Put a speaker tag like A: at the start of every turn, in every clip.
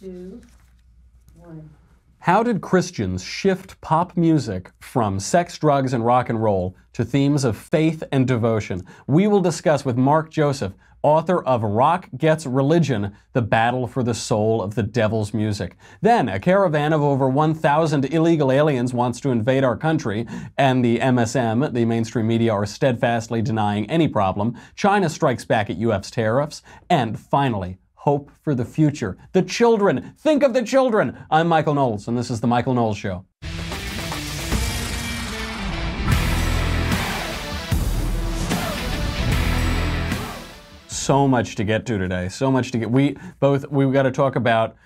A: 2, 1.
B: How did Christians shift pop music from sex, drugs, and rock and roll to themes of faith and devotion? We will discuss with Mark Joseph, author of Rock Gets Religion, the battle for the soul of the devil's music. Then, a caravan of over 1,000 illegal aliens wants to invade our country, and the MSM, the mainstream media, are steadfastly denying any problem. China strikes back at UF's tariffs. And finally, hope for the future. The children. Think of the children. I'm Michael Knowles, and this is The Michael Knowles Show. So much to get to today. So much to get. We've got to talk about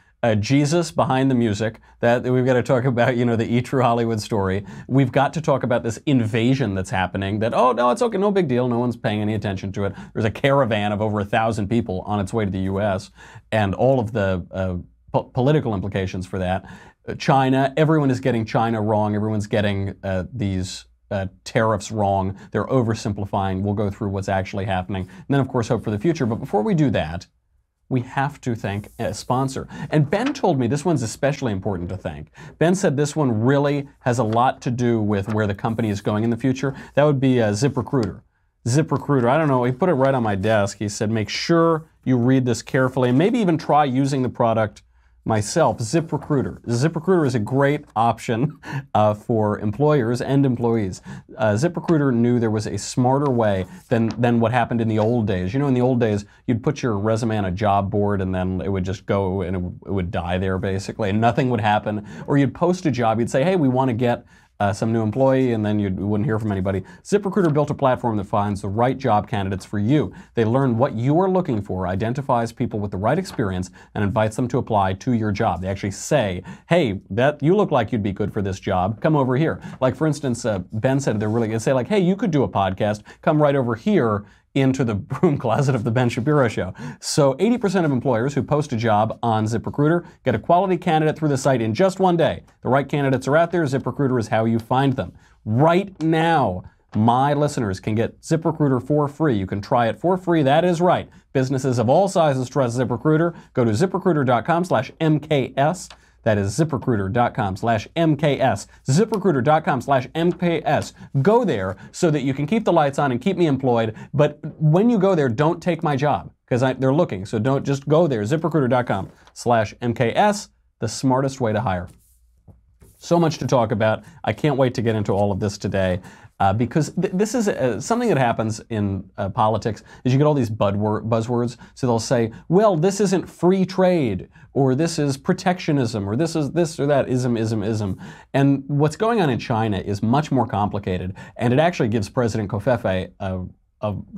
B: Jesus behind the music. That we've got to talk about, the E! True Hollywood story. We've got to talk about this invasion that's happening. That, oh no, it's okay, no big deal. No one's paying any attention to it. There's a caravan of over 1,000 people on its way to the U.S. and all of the political implications for that. China. Everyone is getting China wrong. Everyone's getting these tariffs wrong. They're oversimplifying. We'll go through what's actually happening. And then, of course, hope for the future. But before we do that, we have to thank a sponsor. And Ben told me this one's especially important to thank. Ben said this one really has a lot to do with where the company is going in the future. That would be ZipRecruiter. ZipRecruiter, I don't know, he put it right on my desk. He said, make sure you read this carefully and maybe even try using the product myself, ZipRecruiter. ZipRecruiter is a great option for employers and employees. ZipRecruiter knew there was a smarter way than what happened in the old days. In the old days, you'd put your resume on a job board and then it would just go and it would die there basically, and nothing would happen. Or you'd post a job, you'd say, hey, we want to get some new employee, and then you wouldn't hear from anybody. ZipRecruiter built a platform that finds the right job candidates for you. They learn what you are looking for, identifies people with the right experience, and invites them to apply to your job. They actually say, hey, you look like you'd be good for this job. Come over here. Like, for instance, Ben said they're really going to say, like, hey, you could do a podcast. Come right over here into the broom closet of the Ben Shapiro Show. So 80% of employers who post a job on ZipRecruiter get a quality candidate through the site in just one day. The right candidates are out there. ZipRecruiter is how you find them. Right now, my listeners can get ZipRecruiter for free. You can try it for free. That is right. Businesses of all sizes trust ZipRecruiter. Go to ZipRecruiter.com/MKS. That is ZipRecruiter.com/MKS. ZipRecruiter.com/MKS. Go there so that you can keep the lights on and keep me employed. But when you go there, don't take my job because they're looking. So don't just go there. ZipRecruiter.com/MKS. The smartest way to hire. So much to talk about. I can't wait to get into all of this today. Because this is something that happens in politics is you get all these buzzwords. So they'll say, well, this isn't free trade, or this is protectionism, or this is this or that, ism. And what's going on in China is much more complicated, and it actually gives President Covfefe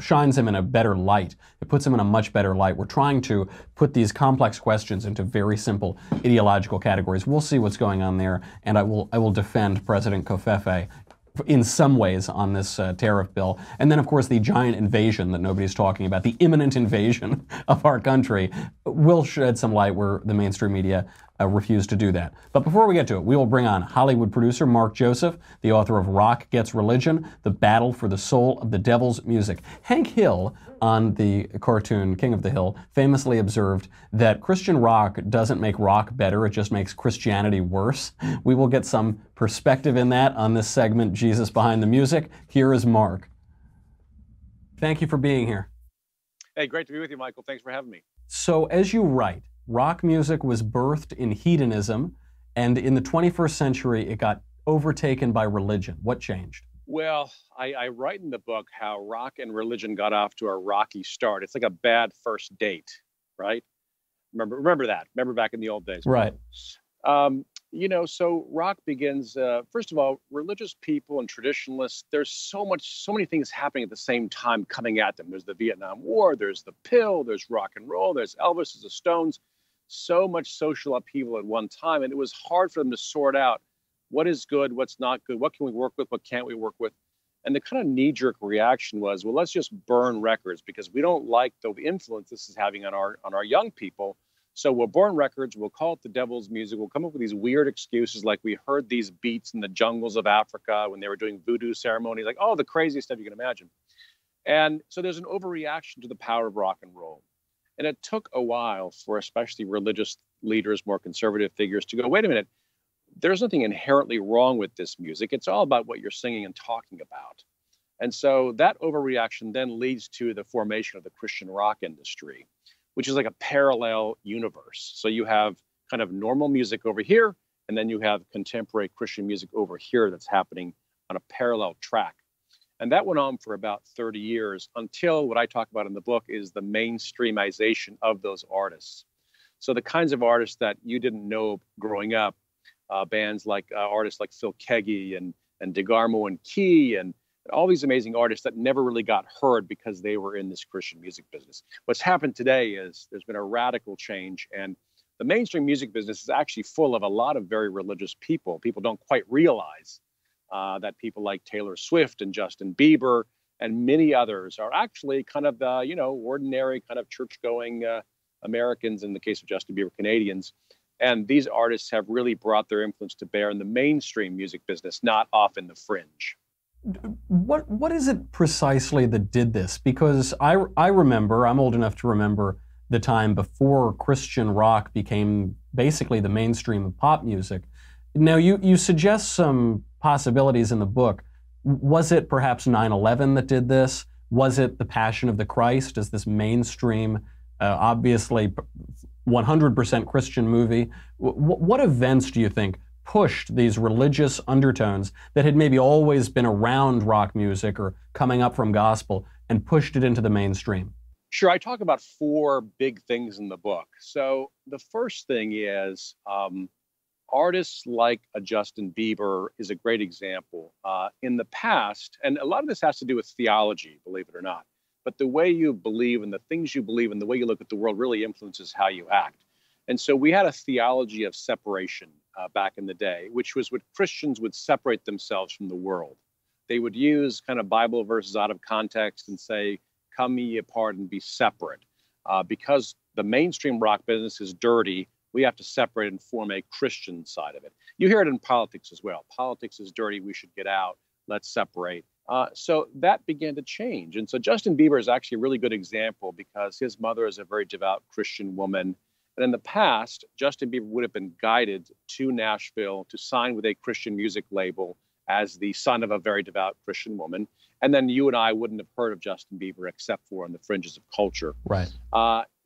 B: shines him in a better light. It puts him in a much better light. We're trying to put these complex questions into very simple ideological categories. We'll see what's going on there, and I will defend President Covfefe in some ways on this tariff bill. And then, of course, the giant invasion that nobody's talking about, the imminent invasion of our country, will shed some light where the mainstream media refuse to do that. But before we get to it, we will bring on Hollywood producer Mark Joseph, the author of Rock Gets Religion, the battle for the soul of the devil's music. Hank Hill, on the cartoon King of the Hill, famously observed that Christian rock doesn't make rock better, it just makes Christianity worse. We will get some perspective in that on this segment, Jesus Behind the Music. Here is Mark. Thank you for being here.
C: Hey, great to be with you, Michael. Thanks for having me.
B: So, as you write, rock music was birthed in hedonism, and in the 21st century, it got overtaken by religion. What changed?
C: Well, I write in the book how rock and religion got off to a rocky start. It's like a bad first date, right? Remember that. Remember back in the old days.
B: Right.
C: So rock begins, first of all, religious people and traditionalists, there's so many things happening at the same time coming at them. There's the Vietnam War, there's the pill, there's rock and roll, there's Elvis, there's the Stones. So much social upheaval at one time. And it was hard for them to sort out what is good, what's not good, what can we work with, what can't we work with. And the kind of knee-jerk reaction was, well, let's just burn records because we don't like the influence this is having on our young people. So we'll burn records, we'll call it the devil's music, we'll come up with these weird excuses like we heard these beats in the jungles of Africa when they were doing voodoo ceremonies, like, oh, the craziest stuff you can imagine. And so there's an overreaction to the power of rock and roll. And it took a while for especially religious leaders, more conservative figures to go, wait a minute, there's nothing inherently wrong with this music. It's all about what you're singing and talking about. And so that overreaction then leads to the formation of the Christian rock industry, which is like a parallel universe. So you have kind of normal music over here, and then you have contemporary Christian music over here that's happening on a parallel track. And that went on for about 30 years until what I talk about in the book is the mainstreamization of those artists. So the kinds of artists that you didn't know growing up, bands like artists like Phil Keaggy and DeGarmo and Key and all these amazing artists that never really got heard because they were in this Christian music business. What's happened today is there's been a radical change, and the mainstream music business is actually full of a lot of very religious people. People don't quite realize that people like Taylor Swift and Justin Bieber and many others are actually kind of, ordinary kind of church-going Americans, in the case of Justin Bieber, Canadians. And these artists have really brought their influence to bear in the mainstream music business, not off in the fringe.
B: What is it precisely that did this? Because I remember, I'm old enough to remember the time before Christian rock became basically the mainstream of pop music. Now, you suggest some possibilities in the book. Was it perhaps 9/11 that did this? Was it The Passion of the Christ as this mainstream, obviously 100% Christian movie? What events do you think pushed these religious undertones that had maybe always been around rock music or coming up from gospel and pushed it into the mainstream?
C: Sure. I talk about four big things in the book. So the first thing is artists like a Justin Bieber is a great example. In the past, and a lot of this has to do with theology, believe it or not, but the way you believe and the things you believe and the way you look at the world really influences how you act. And so we had a theology of separation back in the day, which was what Christians would separate themselves from the world. They would use kind of Bible verses out of context and say, come ye apart and be separate. Because the mainstream rock business is dirty, we have to separate and form a Christian side of it. You hear it in politics as well. Politics is dirty. We should get out. Let's separate. So that began to change. And so Justin Bieber is actually a really good example because his mother is a very devout Christian woman. And in the past, Justin Bieber would have been guided to Nashville to sign with a Christian music label as the son of a very devout Christian woman. And then you and I wouldn't have heard of Justin Bieber except for on the fringes of culture.
B: Right.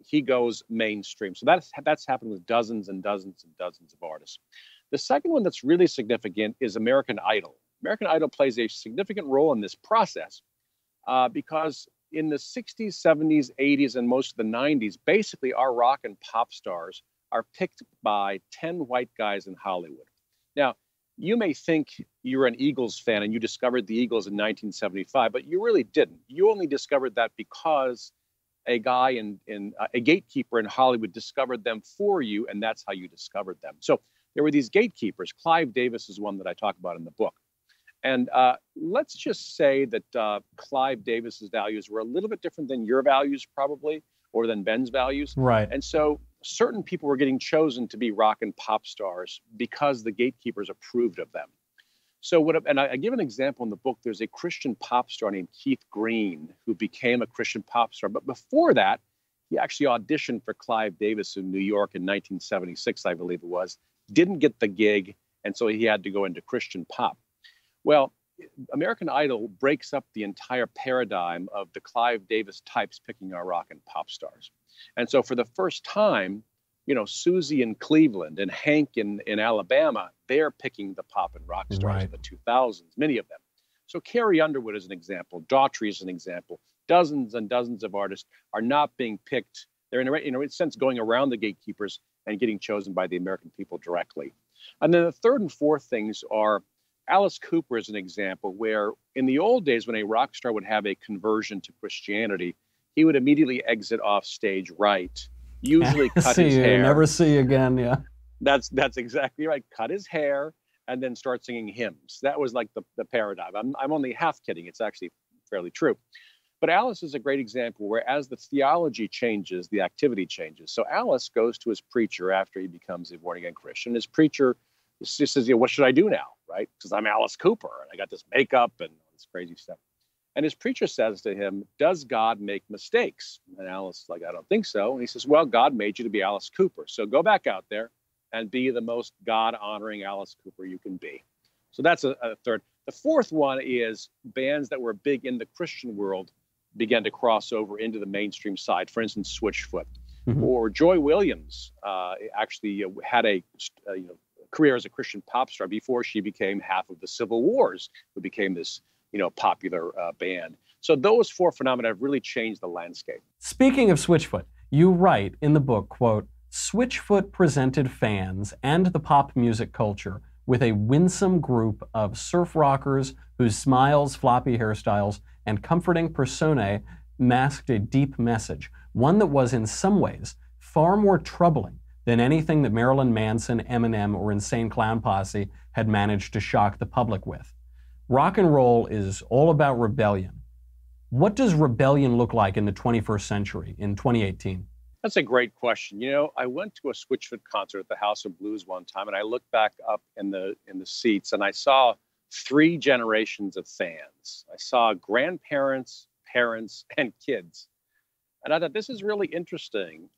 C: He goes mainstream. So that's happened with dozens and dozens and dozens of artists. The second one that's really significant is American Idol. American Idol plays a significant role in this process because in the 60s, 70s, 80s, and most of the 90s, basically our rock and pop stars are picked by 10 white guys in Hollywood. Now, you may think you're an Eagles fan and you discovered the Eagles in 1975, but you really didn't. You only discovered that because a guy a gatekeeper in Hollywood discovered them for you, and that's how you discovered them. So there were these gatekeepers. Clive Davis is one that I talk about in the book. And let's just say that Clive Davis's values were a little bit different than your values, probably, or than Ben's values.
B: Right.
C: And so certain people were getting chosen to be rock and pop stars because the gatekeepers approved of them. So I give an example in the book. There's a Christian pop star named Keith Green who became a Christian pop star. But before that, he actually auditioned for Clive Davis in New York in 1976, I believe it was, didn't get the gig, and so he had to go into Christian pop. Well, American Idol breaks up the entire paradigm of the Clive Davis types picking our rock and pop stars. And so for the first time, Susie in Cleveland and Hank in Alabama, they're picking the pop and rock stars of the 2000s, many of them. So Carrie Underwood is an example. Daughtry is an example. Dozens and dozens of artists are not being picked. They're in a sense going around the gatekeepers and getting chosen by the American people directly. And then the third and fourth things are Alice Cooper is an example where in the old days when a rock star would have a conversion to Christianity, he would immediately exit off stage right, usually cut his hair.
B: Never see you again, yeah.
C: That's exactly right. Cut his hair and then start singing hymns. That was like the paradigm. I'm only half kidding. It's actually fairly true. But Alice is a great example where as the theology changes, the activity changes. So Alice goes to his preacher after he becomes a born-again Christian. His preacher just says, what should I do now, right? Because I'm Alice Cooper, and I got this makeup and all this crazy stuff. And his preacher says to him, "Does God make mistakes?" And Alice is like, "I don't think so." And he says, "Well, God made you to be Alice Cooper. So go back out there and be the most God-honoring Alice Cooper you can be." So that's a third. The fourth one is bands that were big in the Christian world began to cross over into the mainstream side. For instance, Switchfoot. Or Joy Williams actually had a career as a Christian pop star before she became half of the Civil Wars, who became this popular band. So those four phenomena have really changed the landscape.
B: Speaking of Switchfoot, you write in the book, quote, "Switchfoot presented fans and the pop music culture with a winsome group of surf rockers whose smiles, floppy hairstyles, and comforting personae masked a deep message, one that was in some ways far more troubling than anything that Marilyn Manson, Eminem, or Insane Clown Posse had managed to shock the public with. Rock and roll is all about rebellion. What does rebellion look like in the 21st century, in 2018?
C: That's a great question. I went to a Switchfoot concert at the House of Blues one time, and I looked back up in the seats, and I saw three generations of fans. I saw grandparents, parents, and kids. And I thought this is really interesting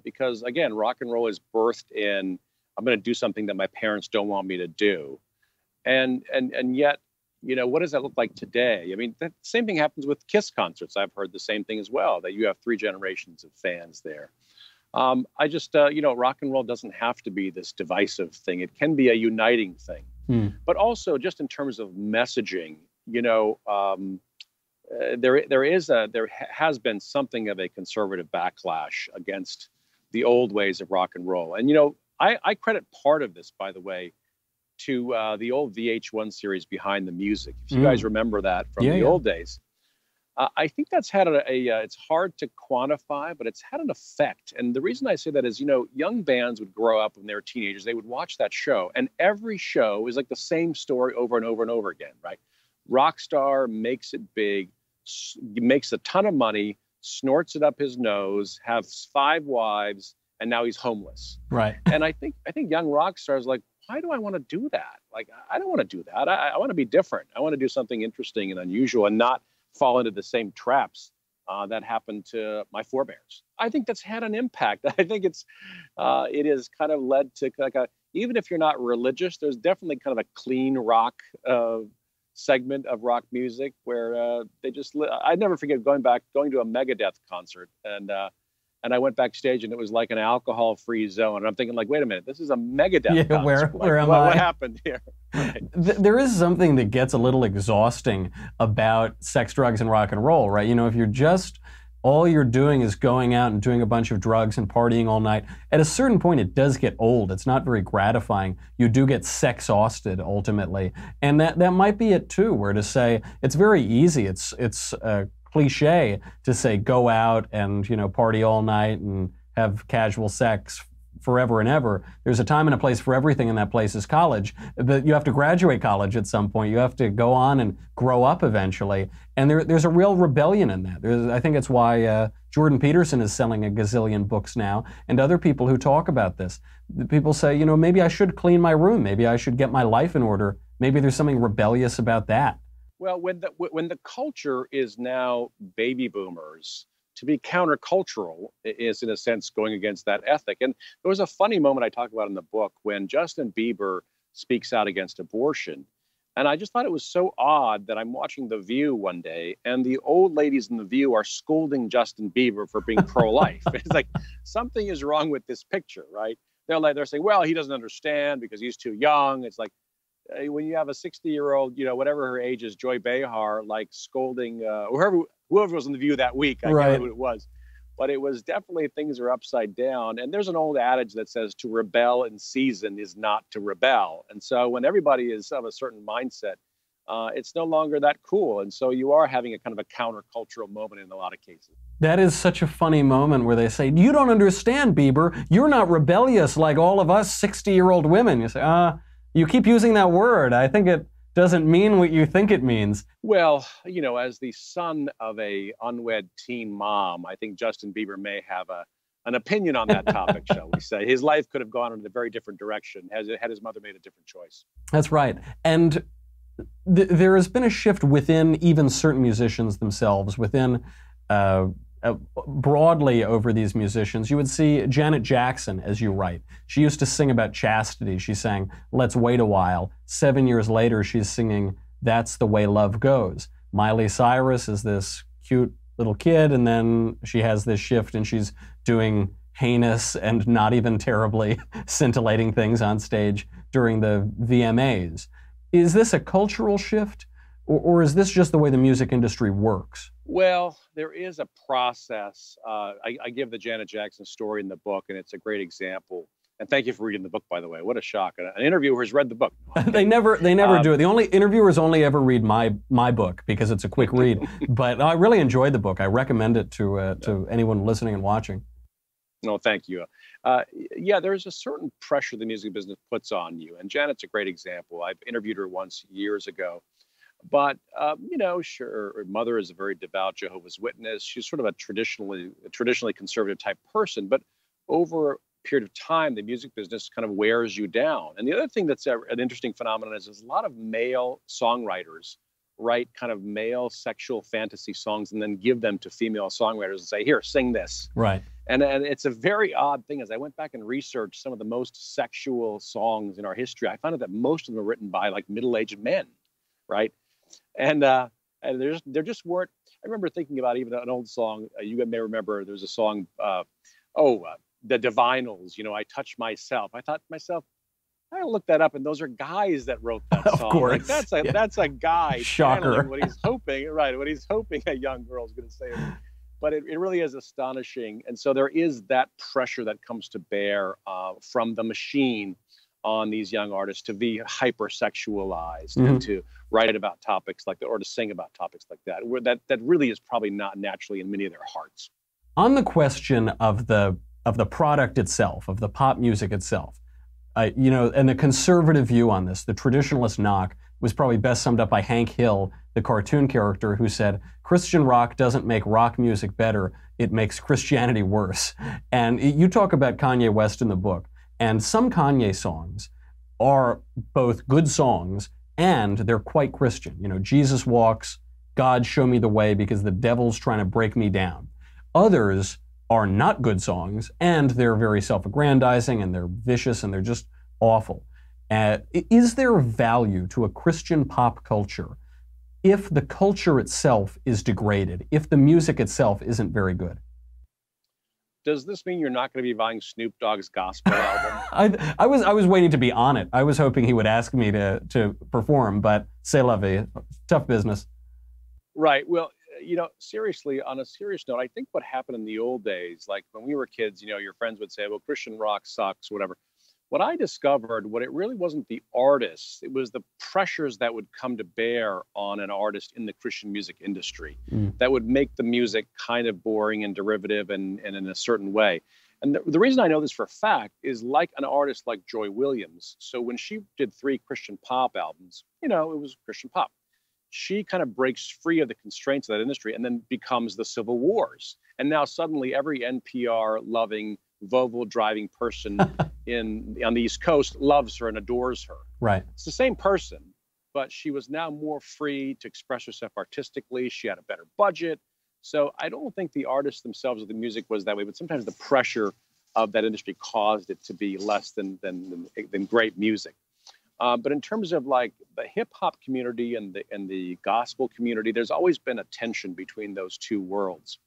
C: because, again, rock and roll is birthed in, I'm going to do something that my parents don't want me to do. And yet, what does that look like today? I mean, the same thing happens with Kiss concerts. I've heard the same thing as well, that you have three generations of fans there. Rock and roll doesn't have to be this divisive thing. It can be a uniting thing. But also just in terms of messaging, there has been something of a conservative backlash against the old ways of rock and roll. And, I credit part of this, by the way, to the old VH1 series Behind the Music. If you guys remember that from the old days. I think that's had it's hard to quantify, but it's had an effect. And the reason I say that is, young bands would grow up when they were teenagers. They would watch that show, and every show is like the same story over and over and over again, right? Rock star makes it big, makes a ton of money, snorts it up his nose, has 5 wives, and now he's homeless.
B: Right.
C: And I think young rock stars like, why do I want to do that? Like, I don't want to do that. I want to be different. I want to do something interesting and unusual and not fall into the same traps that happened to my forebears. I think that's had an impact. I think it has kind of led to even if you're not religious, there's definitely kind of a clean rock segment of rock music where I never forget going to a Megadeth concert and I went backstage and it was like an alcohol-free zone. And I'm thinking like, wait a minute, this is a Megadeth concert.
B: Where am I?
C: What happened here? Right.
B: There is something that gets a little exhausting about sex, drugs, and rock and roll, right? If all you're doing is going out and doing a bunch of drugs and partying all night, at a certain point it does get old. It's not very gratifying. You do get sex-hausted ultimately. And that might be it too, where to say, it's very easy. It's cliche to say go out and party all night and have casual sex forever and ever. There's a time and a place for everything, and that place is college. But you have to graduate college at some point. You have to go on and grow up eventually. And there's a real rebellion in that. I think it's why Jordan Peterson is selling a gazillion books now, and other people who talk about this. People say, maybe I should clean my room. Maybe I should get my life in order. Maybe there's something rebellious about that.
C: Well, when the culture is now baby boomers, to be countercultural is, in a sense, going against that ethic. And there was a funny moment I talk about in the book when Justin Bieber speaks out against abortion. And I just thought it was so odd that I'm watching The View one day, and the old ladies in The View are scolding Justin Bieber for being pro-life. It's like, something is wrong with this picture, right? They're saying, well, he doesn't understand because he's too young. It's like, when you have a 60-year-old, whatever her age is, Joy Behar, like scolding whoever was in The View that week, I can't remember who it was. But it was definitely, things are upside down. And there's an old adage that says to rebel in season is not to rebel. And so when everybody is of a certain mindset, it's no longer that cool. And so you are having a kind of a countercultural moment in a lot of cases.
B: That is such a funny moment where they say, you don't understand, Bieber. You're not rebellious like all of us 60-year-old women. You say, you keep using that word. I think it doesn't mean what you think it means.
C: Well, as the son of a unwed teen mom, I think Justin Bieber may have an opinion on that topic, shall we say. His life could have gone in a very different direction had his mother made a different choice.
B: That's right. And there has been a shift within even certain musicians themselves, within broadly over these musicians. You would see Janet Jackson, as you write. She used to sing about chastity. She sang, "Let's Wait a While." 7 years later, she's singing, "That's the Way Love Goes." Miley Cyrus is this cute little kid, and then she has this shift and she's doing heinous and not even terribly scintillating things on stage during the VMAs. Is this a cultural shift, or is this just the way the music industry works?
C: Well, there is a process. I give the Janet Jackson story in the book, and it's a great example. And thank you for reading the book, by the way. What a shock! An interviewer has read the book.
B: They never do it. The only interviewers only ever read my book because it's a quick read. But I really enjoyed the book. I recommend it to anyone listening and watching.
C: No, thank you. Yeah, there's a certain pressure the music business puts on you, and Janet's a great example. I've interviewed her once years ago. But, sure, her mother is a very devout Jehovah's Witness. She's sort of a traditionally conservative type person. But over a period of time, the music business kind of wears you down. And the other thing that's an interesting phenomenon is there's a lot of male songwriters write kind of male sexual fantasy songs and then give them to female songwriters and say, "Here, sing this."
B: Right.
C: And it's a very odd thing. As I went back and researched some of the most sexual songs in our history, I found out that most of them are written by like middle-aged men, right? And there just weren't. I remember thinking about even an old song. You may remember there's a song, the Divinals. I Touch Myself. I thought to myself, I looked that up, and those are guys that wrote that song.
B: Of course,
C: like, that's a guy.
B: Shocker.
C: What he's hoping, right? What he's hoping a young girl's going to say. But it really is astonishing. And so there is that pressure that comes to bear from the machine on these young artists to be hypersexualized and to write about topics like that, or to sing about topics like that. That really is probably not naturally in many of their hearts.
B: On the question of the product itself, of the pop music itself, and the conservative view on this, the traditionalist knock, was probably best summed up by Hank Hill, the cartoon character, who said, "Christian rock doesn't make rock music better, it makes Christianity worse." And you talk about Kanye West in the book, and some Kanye songs are both good songs and they're quite Christian. Jesus Walks, God Show Me the Way Because the Devil's Trying to Break Me Down. Others are not good songs, and they're very self-aggrandizing, and they're vicious, and they're just awful. Is there value to a Christian pop culture if the culture itself is degraded, if the music itself isn't very good?
C: Does this mean you're not going to be buying Snoop Dogg's gospel album?
B: I was waiting to be on it. I was hoping he would ask me to perform, but c'est la vie, tough business.
C: Right. Well, seriously, on a serious note, I think what happened in the old days, like when we were kids, your friends would say, "Well, Christian rock sucks," whatever. What I discovered, what it really wasn't the artists, it was the pressures that would come to bear on an artist in the Christian music industry that would make the music kind of boring and derivative and in a certain way. And the reason I know this for a fact is like an artist like Joy Williams. So when she did 3 Christian pop albums, it was Christian pop. She kind of breaks free of the constraints of that industry and then becomes the Civil Wars. And now suddenly every NPR-loving, Volvo-driving person on the East Coast loves her and adores her.
B: Right.
C: It's the same person, but she was now more free to express herself artistically. She had a better budget. So I don't think the artists themselves or the music was that way, but sometimes the pressure of that industry caused it to be less than great music. But in terms of like the hip hop community and the gospel community, there's always been a tension between those two worlds.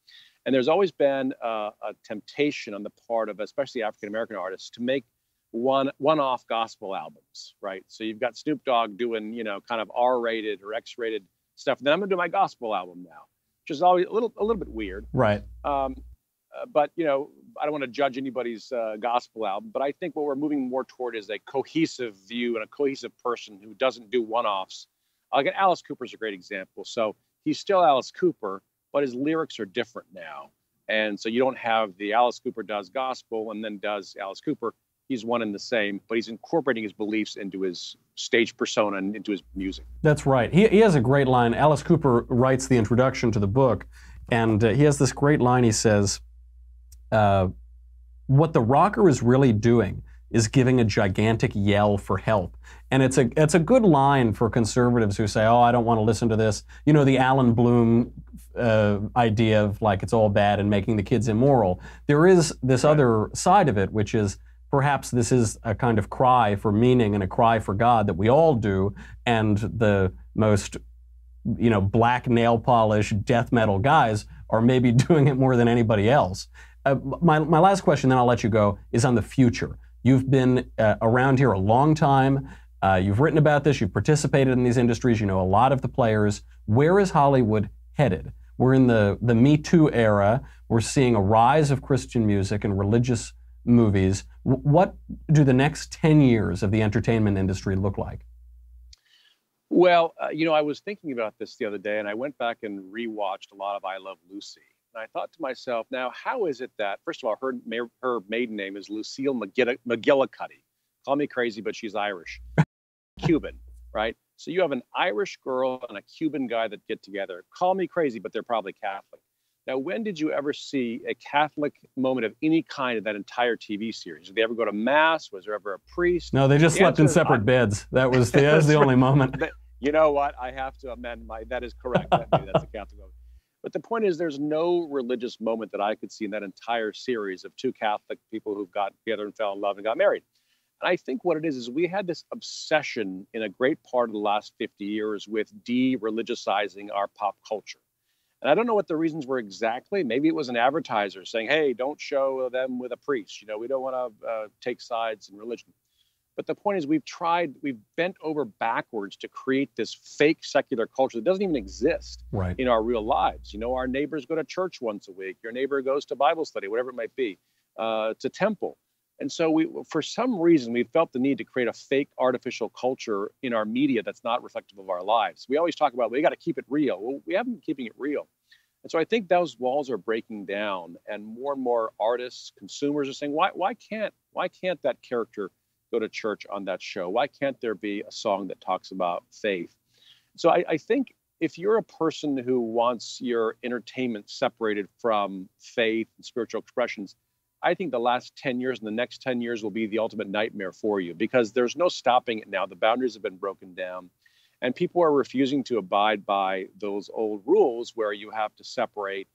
C: And there's always been a temptation on the part of especially African-American artists to make one-off gospel albums, right? So you've got Snoop Dogg doing, kind of R-rated or X-rated stuff. Then I'm gonna do my gospel album now, which is always a little bit weird.
B: Right.
C: But, I don't want to judge anybody's gospel album, but I think what we're moving more toward is a cohesive view and a cohesive person who doesn't do one-offs. Again, Alice Cooper's a great example. So he's still Alice Cooper, but his lyrics are different now. And so you don't have the Alice Cooper does gospel and then does Alice Cooper. He's one and the same, but he's incorporating his beliefs into his stage persona and into his music. That's
B: right. He has a great line. Alice Cooper writes the introduction to the book, and he has this great line. He says, what the rocker is really doing is giving a gigantic yell for help. And it's a good line for conservatives who say, oh, I don't want to listen to this. You know, the Alan Bloom idea of like it's all bad and making the kids immoral. There is this other side of it, which is perhaps this is a kind of cry for meaning and a cry for God that we all do, and the most, you know, black nail polish death metal guys are maybe doing it more than anybody else. My last question, then I'll let you go, is on the future. You've been around here a long time. You've written about this. You've participated in these industries. You know a lot of the players. Where is Hollywood headed? We're in the Me Too era. We're seeing a rise of Christian music and religious movies. What do the next 10 years of the entertainment industry look like?
C: Well, you know, I was thinking about this the other day, and I went back and rewatched a lot of I Love Lucy. And I thought to myself, now, how is it that, first of all, her maiden name is Lucille McGillicuddy. Call me crazy, but she's Irish. Cuban, right? So you have an Irish girl and a Cuban guy that get together. Call me crazy, but they're probably Catholic. Now, when did you ever see a Catholic moment of any kind in that entire TV series? Did they ever go to Mass? Was there ever a priest?
B: No, they just slept in separate beds. That was the only moment.
C: You know what? I have to amend that is correct. That's a Catholic moment. But the point is, there's no religious moment that I could see in that entire series of two Catholic people who've got together and fell in love and got married. And I think what it is we had this obsession in a great part of the last 50 years with de-religiousizing our pop culture. And I don't know what the reasons were exactly. Maybe it was an advertiser saying, hey, don't show them with a priest. You know, we don't want to take sides in religion. But the point is we've bent over backwards to create this fake secular culture that doesn't even exist in our real lives. You know, our neighbors go to church once a week. Your neighbor goes to Bible study, whatever it might be, to temple. And so for some reason, we felt the need to create a fake artificial culture in our media that's not reflective of our lives. We always talk about, we got to keep it real. Well, we haven't been keeping it real. And so I think those walls are breaking down, and more artists, consumers are saying, why can't that character go to church on that show? Why can't there be a song that talks about faith? So I think if you're a person who wants your entertainment separated from faith and spiritual expressions, I think the last 10 years and the next 10 years will be the ultimate nightmare for you, because there's no stopping it now. The boundaries have been broken down, and people are refusing to abide by those old rules where you have to separate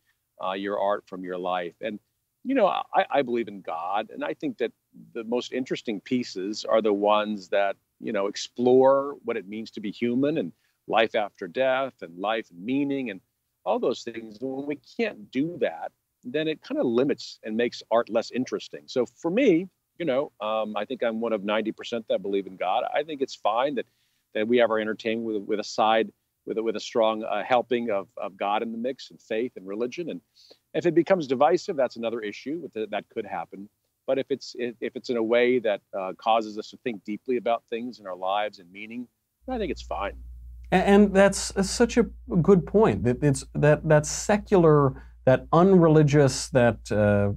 C: your art from your life. And, you know, I believe in God, and I think that the most interesting pieces are the ones that, you know, explore what it means to be human and life after death and life and meaning and all those things. When we can't do that, then it kind of limits and makes art less interesting. So for me, you know, I think I'm one of 90% that believe in God. I think it's fine that we have our entertainment with a side, with a strong helping of God in the mix, and faith and religion. And if it becomes divisive, that's another issue that could happen. But if it's in a way that causes us to think deeply about things in our lives and meaning, I think it's fine.
B: And that's such a good point. It's that secular, that unreligious, that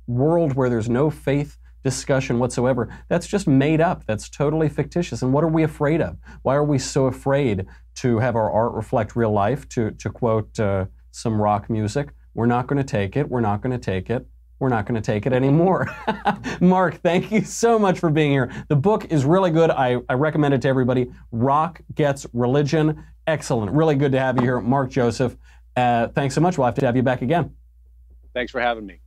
B: world where there's no faith discussion whatsoever, that's just made up. That's totally fictitious. And what are we afraid of? Why are we so afraid to have our art reflect real life? To quote some rock music, we're not going to take it. We're not going to take it. We're not going to take it anymore. Mark, thank you so much for being here. The book is really good. I recommend it to everybody. Rock Gets Religion. Excellent. Really good to have you here, Mark Joseph. Thanks so much. We'll have to have you back again.
C: Thanks for having me.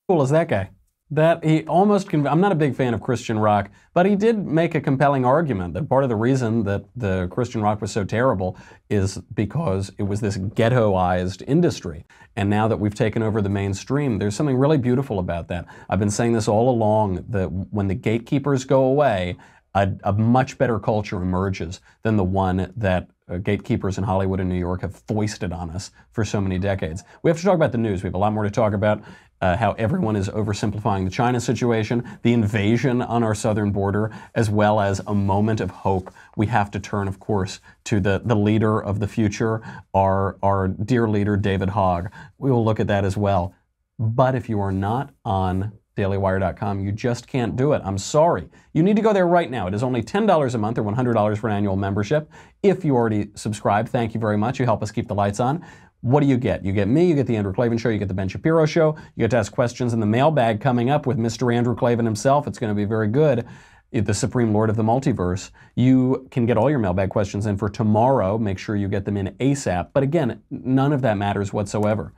B: Cool is that guy? That he almost, I'm not a big fan of Christian rock, but he did make a compelling argument that part of the reason that the Christian rock was so terrible is because it was this ghettoized industry. And now that we've taken over the mainstream, there's something really beautiful about that. I've been saying this all along, that when the gatekeepers go away, a much better culture emerges than the one that gatekeepers in Hollywood and New York have foisted on us for so many decades. We have to talk about the news. We have a lot more to talk about. How everyone is oversimplifying the China situation, the invasion on our southern border, as well as a moment of hope. We have to turn, of course, to the leader of the future, our dear leader, David Hogg. We will look at that as well. But if you are not on dailywire.com. You just can't do it. I'm sorry. You need to go there right now. It is only $10 a month or $100 for an annual membership. If you already subscribe, thank you very much. You help us keep the lights on. What do you get? You get me, you get the Andrew Klavan Show, you get the Ben Shapiro Show, you get to ask questions in the mailbag coming up with Mr. Andrew Klavan himself. It's going to be very good. The Supreme Lord of the Multiverse. You can get all your mailbag questions in for tomorrow. Make sure you get them in ASAP. But again, none of that matters whatsoever.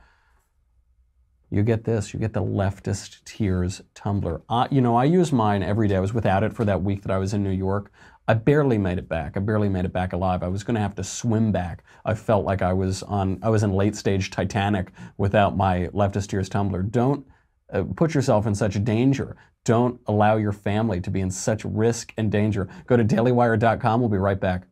B: You get this. You get the Leftist Tears tumbler. I use mine every day. I was without it for that week that I was in New York. I barely made it back. I barely made it back alive. I was going to have to swim back. I felt like I was in late stage Titanic without my Leftist Tears tumbler. Don't put yourself in such danger. Don't allow your family to be in such risk and danger. Go to dailywire.com. We'll be right back.